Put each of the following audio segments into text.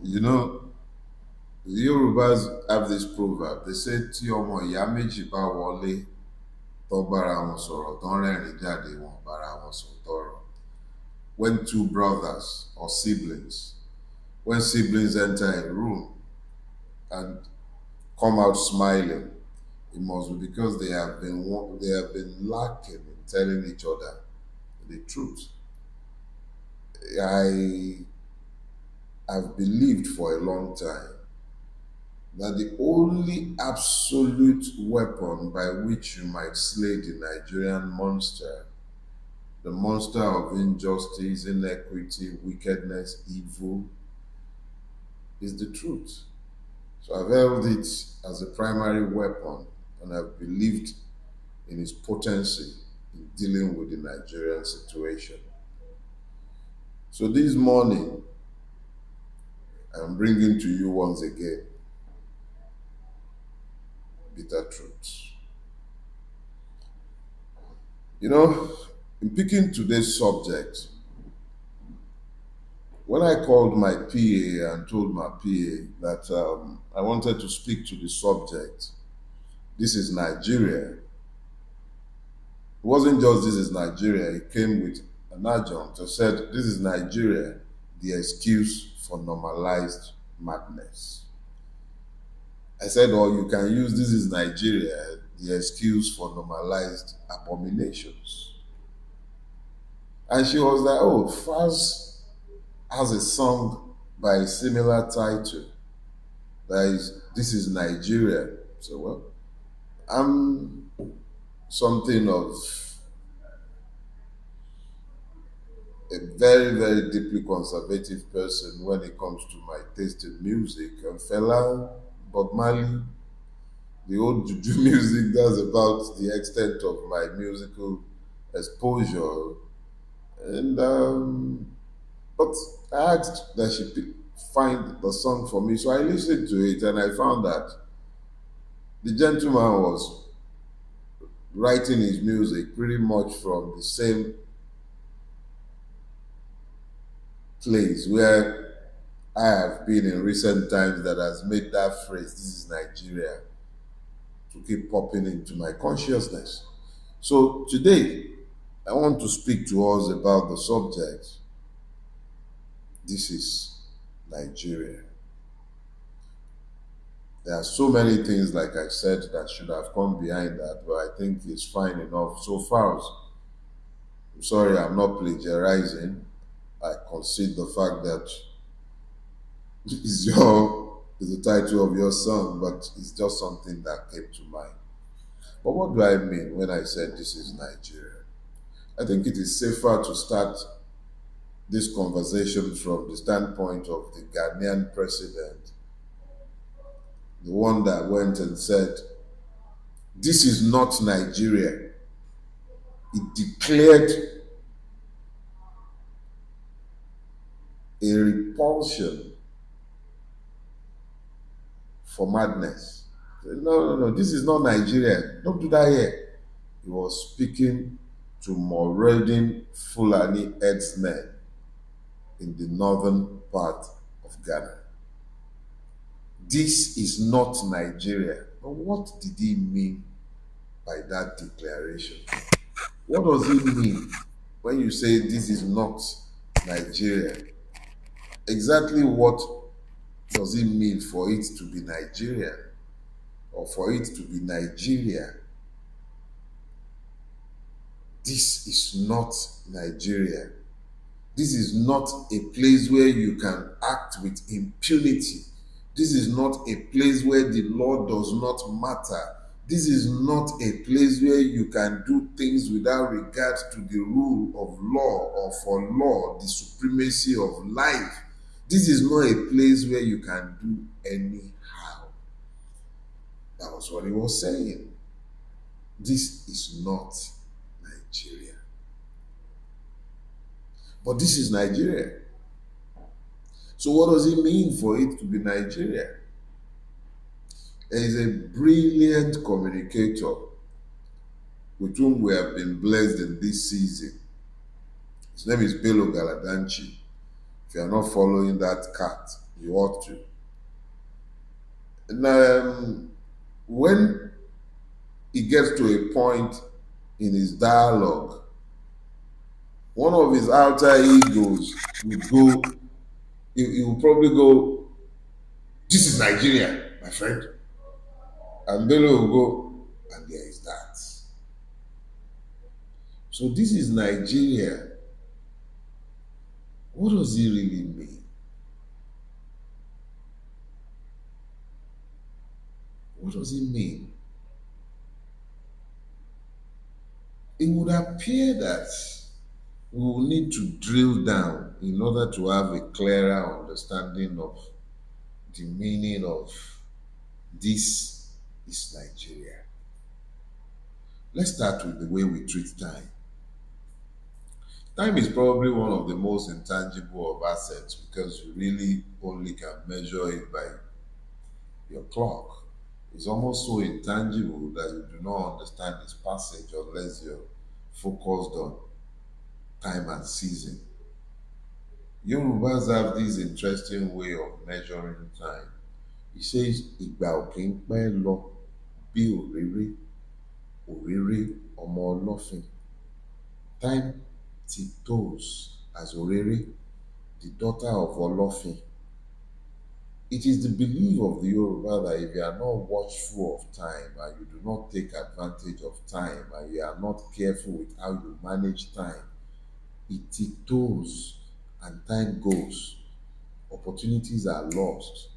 You know, the Yorubas have this proverb. They say, "Tí ọmọ ìyá méjì bá wọlé, tó bára wọn sọ̀rọ̀, tó ń rẹ́rìn jáde, wọn bára wọn sọ̀tọ̀ ọ̀rọ̀." When two brothers or siblings, when siblings enter a room and come out smiling, it must be because they have been lacking in telling each other the truth. I have believed for a long time that the only absolute weapon by which you might slay the Nigerian monster, the monster of injustice, inequity, wickedness, evil, is the truth. So I've held it as a primary weapon and I've believed in its potency in dealing with the Nigerian situation. So this morning, I'm bringing to you once again bitter truths. You know, in picking today's subject, when I called my PA and told my PA that I wanted to speak to the subject, this is Nigeria. It wasn't just this is Nigeria, it came with an adjunct that said this is Nigeria, the excuse for normalized madness. I said, or you can use this is Nigeria, the excuse for normalized abominations. And she was like, oh, Faz has a song by a similar title. That is, this is Nigeria. So, well, I'm something of a very, very deeply conservative person when it comes to my taste in music. And Fela, Bob Marley, the old juju music, that's about the extent of my musical exposure. And but I asked that she find the song for me, so I listened to it and I found that the gentleman was writing his music pretty much from the same place where I have been in recent times that has made that phrase, this is Nigeria, to keep popping into my consciousness. So today, I want to speak to us about the subject, this is Nigeria. There are so many things, like I said, that should have come behind that, but I think it's fine enough so far. I'm sorry, I'm not plagiarizing. I concede the fact that is the title of your song, but it's just something that came to mind. But what do I mean when I said this is Nigeria? I think it is safer to start this conversation from the standpoint of the Ghanaian president, the one that went and said, this is not Nigeria. It declared a repulsion for madness. No, no, no, this is not Nigeria. Don't do that here. He was speaking to marauding Fulani herdsmen in the northern part of Ghana. This is not Nigeria. But what did he mean by that declaration? What does it mean when you say this is not Nigeria? Exactly what does it mean for it to be Nigeria or for it to be Nigeria? This is not Nigeria. This is not a place where you can act with impunity. This is not a place where the law does not matter. This is not a place where you can do things without regard to the rule of law or for law, the supremacy of life. This is not a place where you can do anyhow. That was what he was saying. This is not Nigeria. But this is Nigeria. So what does it mean for it to be Nigeria? There is a brilliant communicator with whom we have been blessed in this season. His name is Bello Galadanchi. If you are not following that cat, You ought to. And when he gets to a point in his dialogue, one of his outer egos would go, he will probably go, "This is Nigeria, my friend." And Dele will go, "And there is that." So this is Nigeria. What does he really mean? What does it mean? It would appear that we will need to drill down in order to have a clearer understanding of the meaning of this is Nigeria. Let's start with the way we treat time. Time is probably one of the most intangible of assets because you really only can measure it by your clock. It's almost so intangible that you do not understand its passage unless you're focused on time and season. Yorubas have this interesting way of measuring time. He says, "Ìgbà ò kí ń pẹ́ lọ bí òréré, òréré ọmọ ọlọ́fin." Time tiptoes as Orere, the daughter of Olofin. It is the belief of the Yoruba that if you are not watchful of time and you do not take advantage of time and you are not careful with how you manage time, it tiptoes and time goes. Opportunities are lost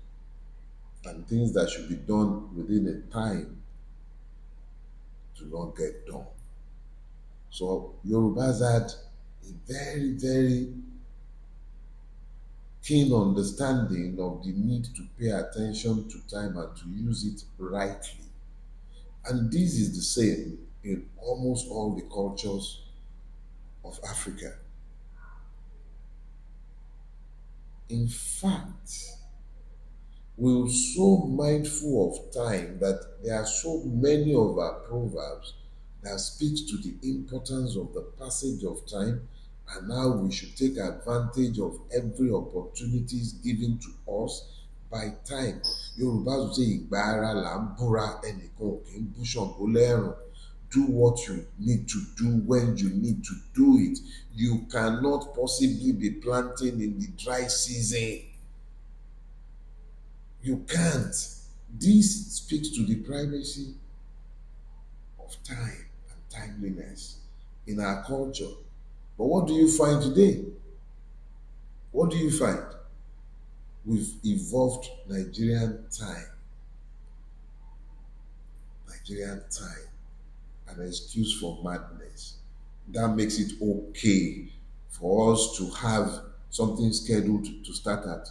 and things that should be done within a time do not get done. So Yorubas had a very, very keen understanding of the need to pay attention to time and to use it rightly. And this is the same in almost all the cultures of Africa. In fact, we're so mindful of time that there are so many of our proverbs that speaks to the importance of the passage of time and how we should take advantage of every opportunities given to us by time. Yorùbá will say ìgbà ara là ń búra ẹnìkan ò kì í bú Ṣàngó lẹ́rùn. Do what you need to do when you need to do it. You cannot possibly be planting in the dry season. You can't. This speaks to the primacy of time and timeliness in our culture. But what do you find today? What do you find? We've evolved Nigerian time. Nigerian time. An excuse for madness. That makes it okay for us to have something scheduled to start at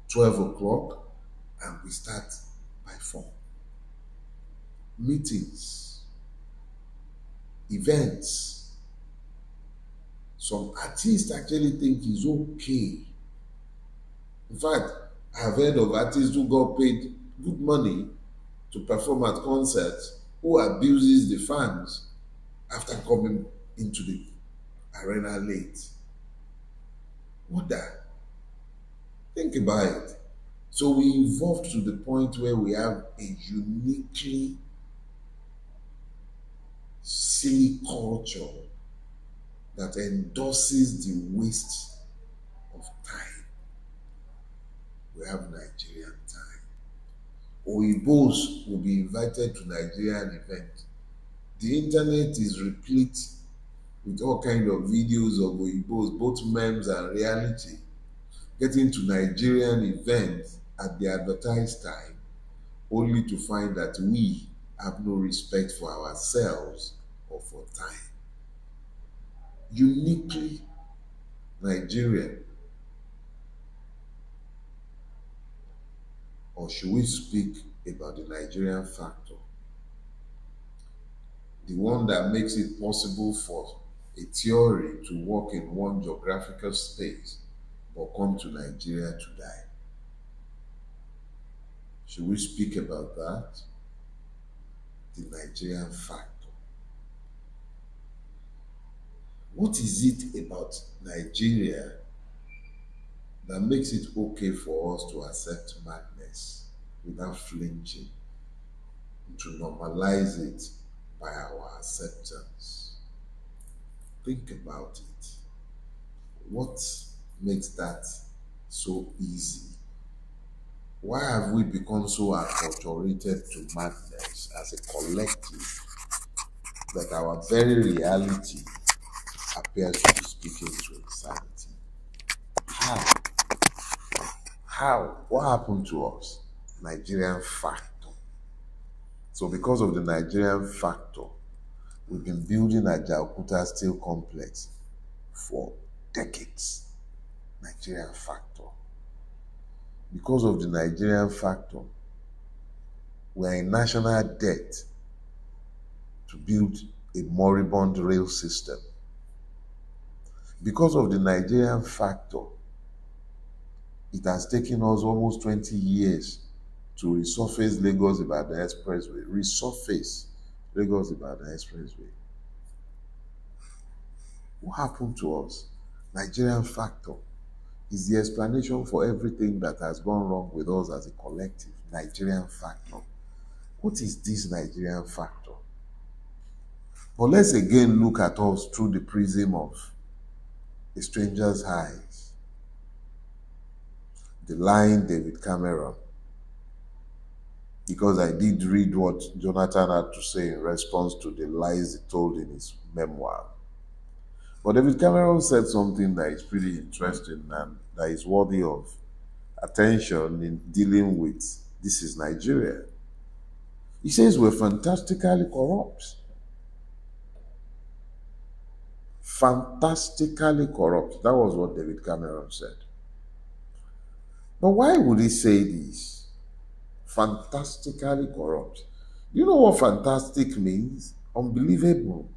12 o'clock and we start by 4. Meetings, events. Some artists actually think it's okay. In fact, I've heard of artists who got paid good money to perform at concerts who abuses the fans after coming into the arena late. What the? Think about it. So we evolved to the point where we have a uniquely silly culture that endorses the waste of time. We have Nigerian time. Oyibos will be invited to Nigerian event. The internet is replete with all kinds of videos of Oyibos, both memes and reality, getting to Nigerian events at the advertised time, only to find that we have no respect for ourselves or for time. Uniquely Nigerian. Or should we speak about the Nigerian factor? The one that makes it possible for a theory to work in one geographical space but come to Nigeria to die. Should we speak about that? The Nigerian factor. What is it about Nigeria that makes it okay for us to accept madness without flinching, to normalize it by our acceptance. Think about it. What makes that so easy? Why have we become so acculturated to madness as a collective that our very reality appears to be speaking to insanity? How? How? What happened to us? Nigerian factor. So because of the Nigerian factor, we've been building a Jalkuta steel complex for decades. Nigerian factor. Because of the Nigerian factor, we're in national debt to build a moribund rail system. Because of the Nigerian factor, it has taken us almost 20 years to resurface Lagos-Ibadan Expressway. Resurface Lagos-Ibadan Expressway. What happened to us? Nigerian factor is the explanation for everything that has gone wrong with us as a collective. Nigerian factor. What is this Nigerian factor? But let's again look at us through the prism of a stranger's eyes. The lying David Cameron. Because I did read what Jonathan had to say in response to the lies he told in his memoir. But David Cameron said something that is pretty interesting and that is worthy of attention in dealing with this is Nigeria. He says we're fantastically corrupt. Fantastically corrupt. That was what David Cameron said. But why would he say this? Fantastically corrupt. Do you know what fantastic means? Unbelievable.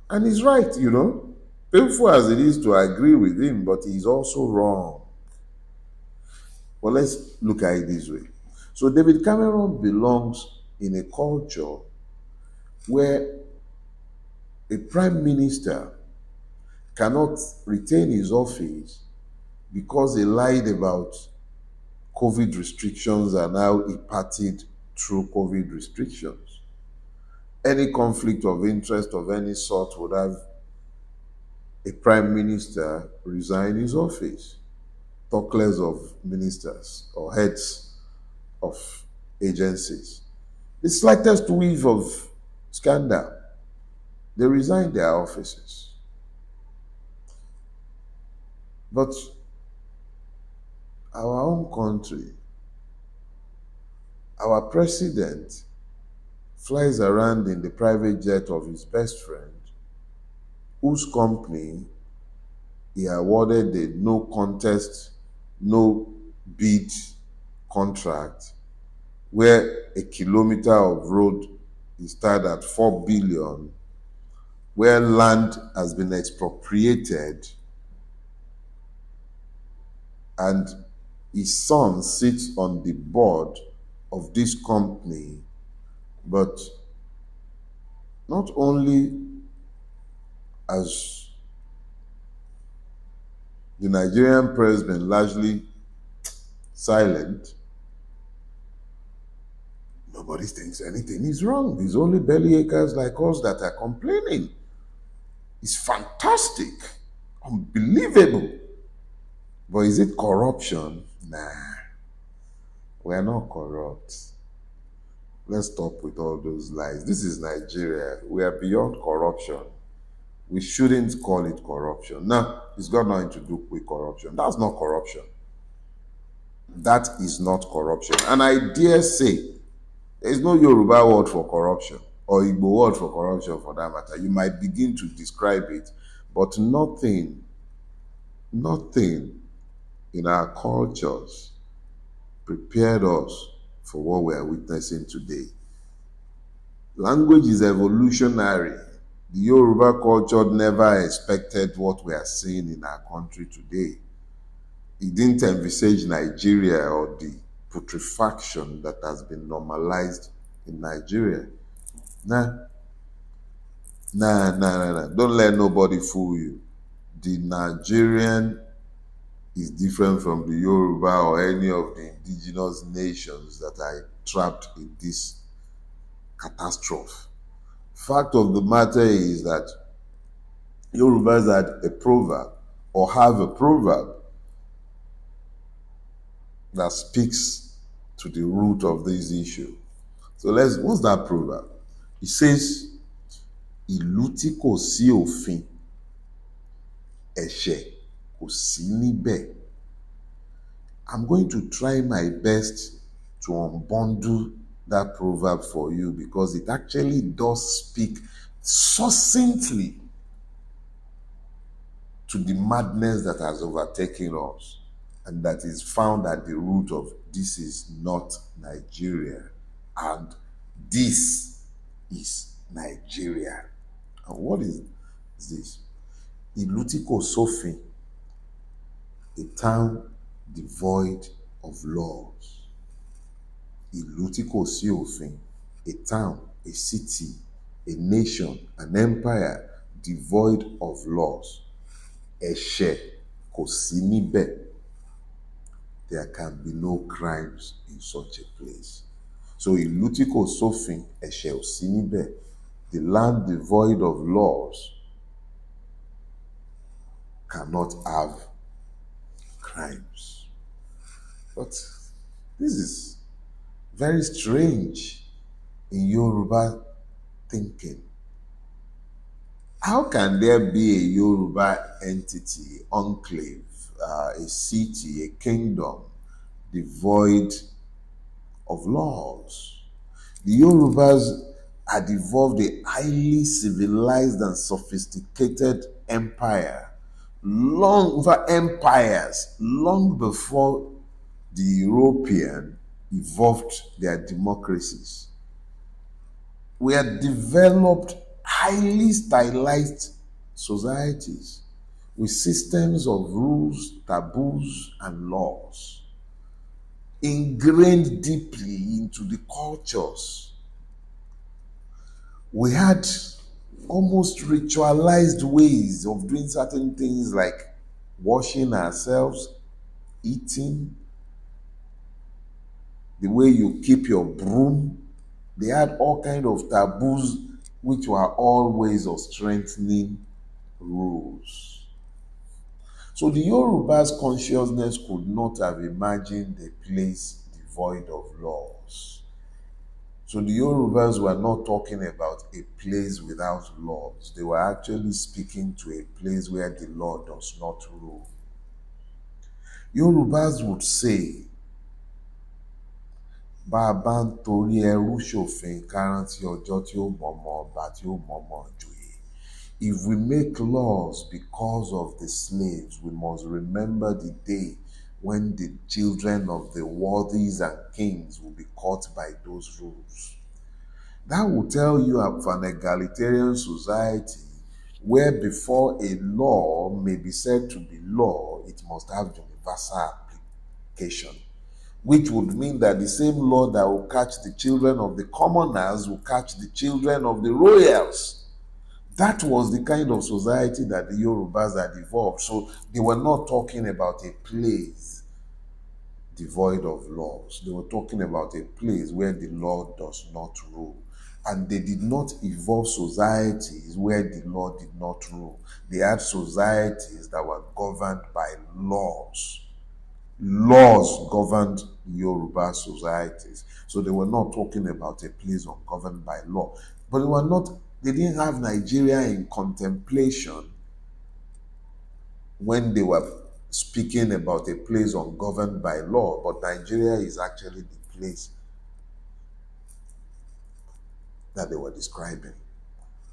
And he's right, you know. Painful as it is to agree with him, but he's also wrong. Well, let's look at it this way. So David Cameron belongs in a culture where a prime minister cannot retain his office because he lied about COVID restrictions and how he parted through COVID restrictions. Any conflict of interest of any sort would have a prime minister resign his office. Talk less of ministers or heads of agencies. The slightest whiff of scandal, they resign their offices. But our own country, our president flies around in the private jet of his best friend, whose company he awarded the no contest, no bid contract, where a kilometer of road is started at 4 billion, where land has been expropriated, and his son sits on the board of this company. But not only has the Nigerian press been largely silent, nobody thinks anything is wrong. It's only bellyachers like us that are complaining. It's fantastic, unbelievable. But is it corruption? Nah, we're not corrupt. Let's stop with all those lies. This is Nigeria. We are beyond corruption. We shouldn't call it corruption. Now, it's got nothing to do with corruption. That's not corruption. That is not corruption. And I dare say, there is no Yoruba word for corruption or Igbo word for corruption for that matter. You might begin to describe it, but nothing in our cultures prepared us for what we are witnessing today. Language is evolutionary. The Yoruba culture never expected what we are seeing in our country today. It didn't envisage Nigeria or the putrefaction that has been normalized in Nigeria. Nah. Don't let nobody fool you. The Nigerian is different from the Yoruba or any of the indigenous nations that are trapped in this catastrophe. Fact of the matter is that Yorubas had a proverb or have a proverb that speaks to the root of this issue. So what's that proverb? It says, ìlú tí kò sí òfin, ẹ̀ṣẹ̀ kò sí níbẹ̀. I'm going to try my best to unbundle that proverb for you because it actually does speak succinctly to the madness that has overtaken us and that is found at the root of this is not Nigeria and this is Nigeria. And what is this? Ìlú tí kò sófin, a town devoid of laws. Ìlú tí kò sí òfin, a town, a city, a nation, an empire devoid of laws. Ẹ̀ṣẹ̀ kò sí níbẹ̀. There can be no crimes in such a place. So ìlú tí kò sófin, ẹ̀ṣẹ̀ ò sí níbẹ̀. The land devoid of laws cannot have crimes. But this is very strange in Yoruba thinking. How can there be a Yoruba entity, enclave, a city, a kingdom devoid of laws? The Yorubas had evolved a highly civilized and sophisticated empire, long before the European evolved their democracies. We had developed highly stylized societies with systems of rules, taboos, and laws ingrained deeply into the cultures. We had almost ritualized ways of doing certain things like washing ourselves, eating, the way you keep your broom. They had all kinds of taboos which were all ways of strengthening rules. So the Yoruba's consciousness could not have imagined a place devoid of laws. So the Yorubas were not talking about a place without laws. They were actually speaking to a place where the law does not rule. Yorubas would say, Bàbá ń torí ẹrú ṣòfin ká rántí ọjọ́ tí ó mọ̀mọ́ ọba tí ó mọ̀mọ́ ìjòyè. If we make laws because of the slaves, we must remember the day when the children of the worthies and kings will be caught by those rules. That will tell you of an egalitarian society where before a law may be said to be law, it must have universal application, which would mean that the same law that will catch the children of the commoners will catch the children of the royals. That was the kind of society that the Yorubas had evolved. So they were not talking about a place devoid of laws. They were talking about a place where the law does not rule. And they did not evolve societies where the law did not rule. They had societies that were governed by laws. Laws governed Yoruba societies. So they were not talking about a place ungoverned by law. But they didn't have Nigeria in contemplation when they were speaking about a place ungoverned by law. But Nigeria is actually the place that they were describing.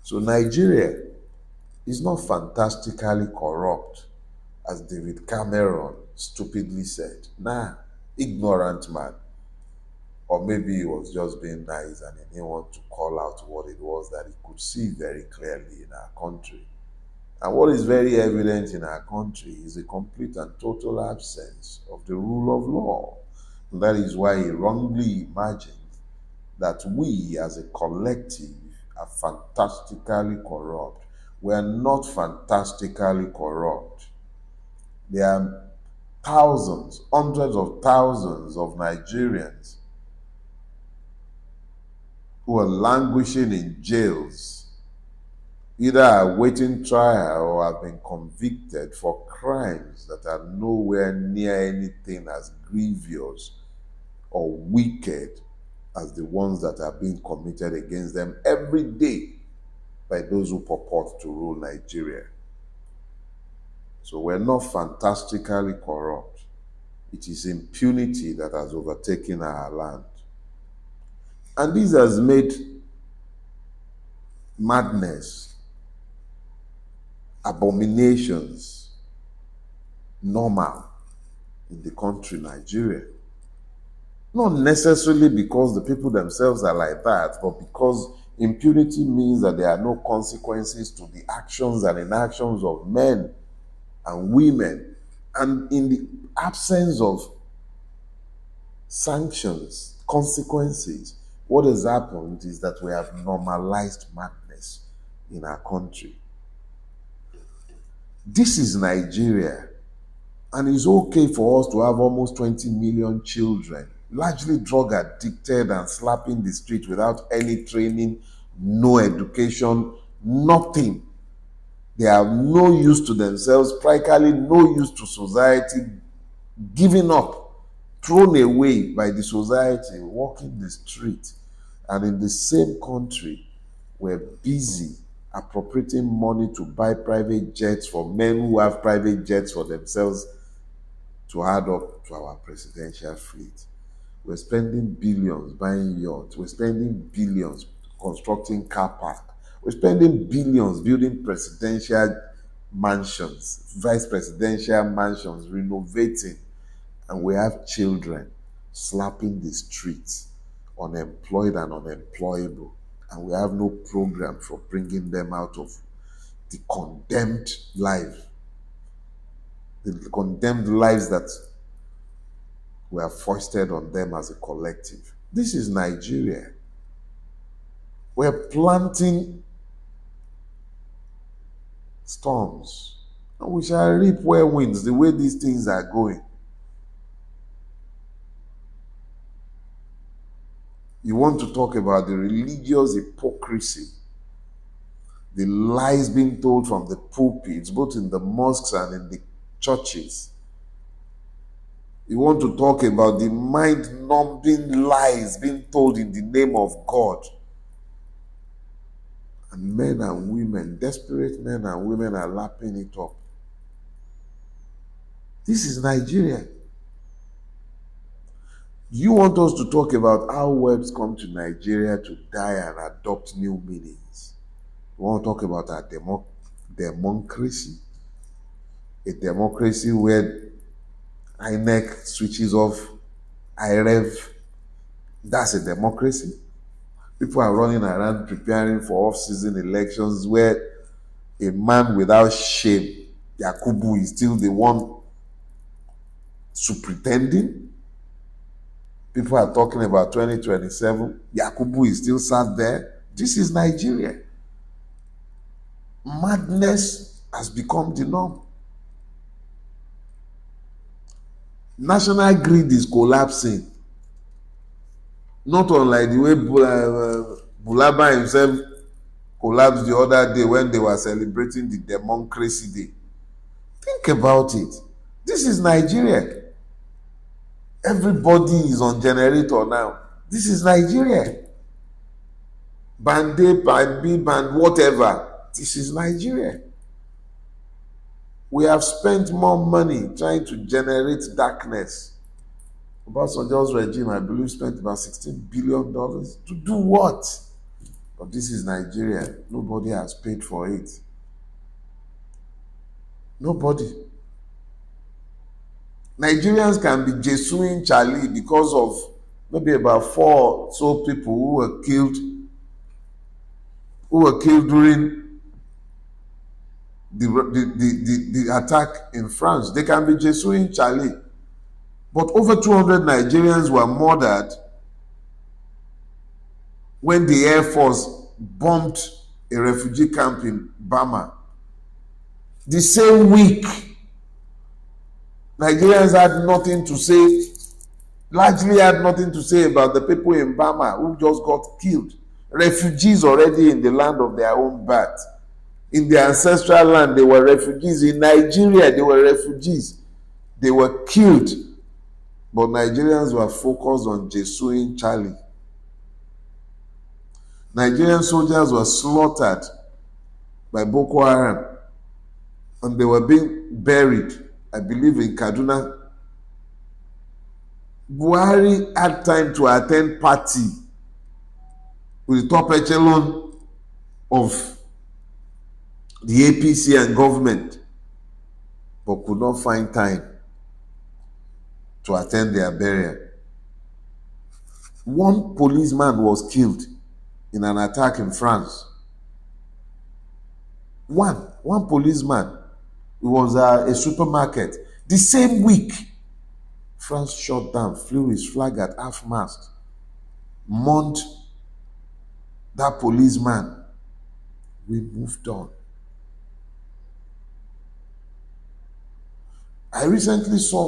So Nigeria is not fantastically corrupt, as David Cameron stupidly said. Nah, ignorant man. Or maybe he was just being nice and he didn't want to call out what it was that he could see very clearly in our country. And what is very evident in our country is a complete and total absence of the rule of law. And that is why he wrongly imagined that we as a collective are fantastically corrupt. We are not fantastically corrupt. There are thousands, hundreds of thousands of Nigerians who are languishing in jails, either awaiting trial or have been convicted for crimes that are nowhere near anything as grievous or wicked as the ones that are being committed against them every day by those who purport to rule Nigeria. So we're not fantastically corrupt. It is impunity that has overtaken our land. And this has made madness, abominations normal in the country Nigeria. Not necessarily because the people themselves are like that, but because impunity means that there are no consequences to the actions and inactions of men and women. And in the absence of sanctions, consequences, what has happened is that we have normalized madness in our country. This is Nigeria, and it's okay for us to have almost 20 million children, largely drug addicted and slapping the street without any training, no education, nothing. They have no use to themselves, practically no use to society, giving up, thrown away by the society, walking the street. And in the same country, we're busy appropriating money to buy private jets for men who have private jets for themselves to add up to our presidential fleet. We're spending billions buying yachts. We're spending billions constructing car park. We're spending billions building presidential mansions, vice presidential mansions, renovating. And we have children slapping the streets, unemployed and unemployable. And we have no program for bringing them out of the condemned life, the condemned lives that we have foisted on them as a collective. This is Nigeria. We're planting storms, and we shall reap whirlwinds the way these things are going. You want to talk about the religious hypocrisy, the lies being told from the pulpits, both in the mosques and in the churches. You want to talk about the mind-numbing lies being told in the name of God. And men and women, desperate men and women, are lapping it up. This is Nigeria. You want us to talk about how words come to Nigeria to die and adopt new meanings. We want to talk about our democracy. A democracy where INEC switches off IREV. That's a democracy. People are running around preparing for off-season elections where a man without shame, Yakubu, is still the one superintending. People are talking about 2027. Yakubu is still sat there. This is Nigeria. Madness has become the norm. National grid is collapsing. Not unlike the way Bulaba himself collapsed the other day when they were celebrating the Democracy Day. Think about it. This is Nigeria. Everybody is on generator now. This is Nigeria. Band A, Band B, Band whatever. This is Nigeria. We have spent more money trying to generate darkness. Obasanjo's regime, I believe, spent about $16 billion. To do what? But this is Nigeria. Nobody has paid for it. Nobody. Nigerians can be jesuing Charlie because of maybe about 4 or so people who were killed during the attack in France. They can be jesuing Charlie. But over 200 Nigerians were murdered when the Air Force bombed a refugee camp in Burma. The same week, Nigerians had nothing to say, largely had nothing to say about the people in Burma who just got killed. Refugees already in the land of their own birth. In their ancestral land, they were refugees. In Nigeria, they were refugees. They were killed. But Nigerians were focused on Jesuing Charlie. Nigerian soldiers were slaughtered by Boko Haram. And they were being buried, I believe, in Kaduna. Buhari had time to attend party with the top echelon of the APC and government, but could not find time to attend their burial. One policeman was killed in an attack in France. One policeman. It was a supermarket. The same week, France shot down, flew his flag at half-mast, mourned that policeman. We moved on. I recently saw